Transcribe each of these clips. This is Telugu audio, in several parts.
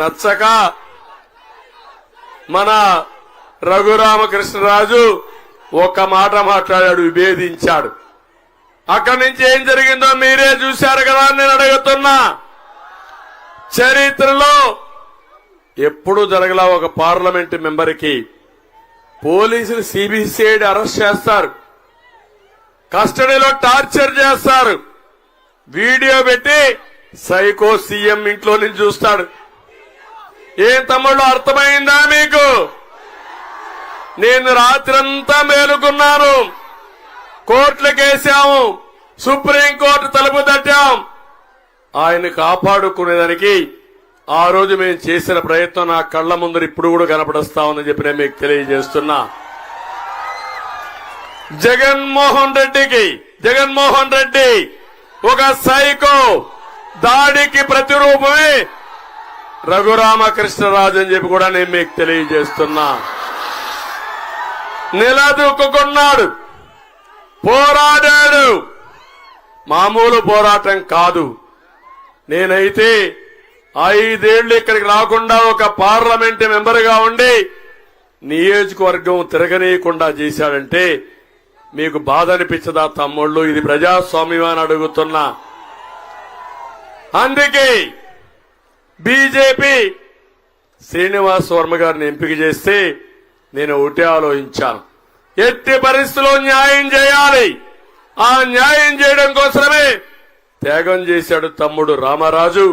నచ్చక మన రఘురామకృష్ణరాజు ఒక మాట మాట్లాడాడు, విభేదించాడు. అక్కడి నుంచి ఏం జరిగిందో మీరే చూశారు కదా. నేను అడుగుతున్నా, చరిత్రలో ఎప్పుడు జరగలా ఒక పార్లమెంట్ మెంబర్కి పోలీసులు సిబిసిఐడి అరెస్ట్ చేస్తారు, కస్టడీలో టార్చర్ చేస్తారు, వీడియో పెట్టి సైకో సీఎం ఇంట్లో నుంచి చూస్తాడు. ఏం తమ్ముళ్ళు, అర్థమైందా మీకు? నేను రాత్రంతా మేలుకున్నాను, కోర్టులకేసాము, సుప్రీంకోర్టు తలుపు తట్టాం. ఆయన కాపాడుకునేదానికి ఆ రోజు మేము చేసిన ప్రయత్నం నా కళ్ల ముందర ఇప్పుడు కూడా కనపడస్తా ఉందని చెప్పి నేను మీకు తెలియజేస్తున్నా. జగన్మోహన్ రెడ్డి ఒక సైకో దాడికి ప్రతిరూపమే రఘురామకృష్ణరాజు అని చెప్పి కూడా నేను మీకు తెలియజేస్తున్నా. నిలదొక్కున్నాడు, పోరాడాడు, మామూలు పోరాటం కాదు. నేనైతే 5 ఏళ్లు ఇక్కడికి రాకుండా ఒక పార్లమెంట్ మెంబర్గా ఉండి నియోజకవర్గం తిరగనీయకుండా చేశాడంటే మీకు బాధ అనిపించదా తమ్ముళ్ళు? ఇది ప్రజాస్వామ్యం అని అడుగుతున్నా. అందుకే బీజేపీ శ్రీనివాస్ వర్మ గారిని ఎంపిక చేస్తే నేను ఒకటే ఆలోచించాను, ఎట్టి పరిస్థితుల్లో న్యాయం చేయాలి. ఆ న్యాయం చేయడం కోసమే త్యాగం చేశాడు తమ్ముడు రామరాజు.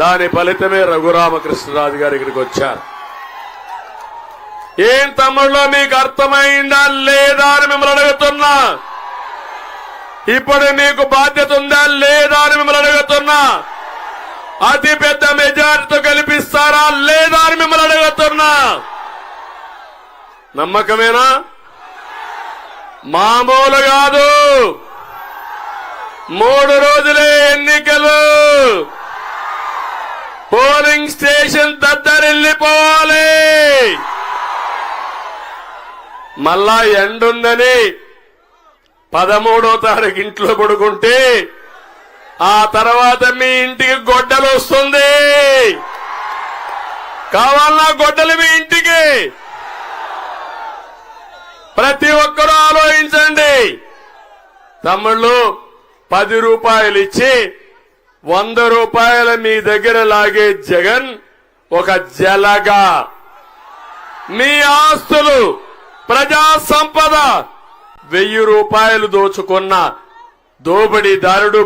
దాని ఫలితమే రఘురామకృష్ణరాజు గారు ఇక్కడికి వచ్చారు. ఏం తమ్ముళ్ళో మీకు అర్థమైందా లేదా అని మిమ్మల్ని అడుగుతున్నా. ఇప్పుడు మీకు బాధ్యత ఉందా లేదా అని మిమ్మల్ని అడుగుతున్నా. అతి పెద్ద మెజారిటీతో గెలిపిస్తారా లేదా అని మిమ్మల్ని అడుగుతున్నా. నమ్మకమేనా? మామూలు కాదు. 3 రోజులే ఎన్నికలు, పోలింగ్ స్టేషన్ దద్దరిల్లిపోవాలి. మళ్ళా ఎండుందని 13వ తారీఖు ఇంట్లో పడుకుంటే ఆ తర్వాత మీ ఇంటికి గొడ్డలు వస్తుంది. కావాలన్నా గొడ్డలు మీ ఇంటికి. ప్రతి ఒక్కరూ ఆలోచించండి. తమ్ముళ్ళు 10 రూపాయలు ఇచ్చి 100 రూపాయలు మీ దగ్గర లాగే జగన్ ఒక జలగా మీ ఆస్తులు, ప్రజా సంపద 1000 రూపాయలు దోచుకున్న దోపిడీదారుడు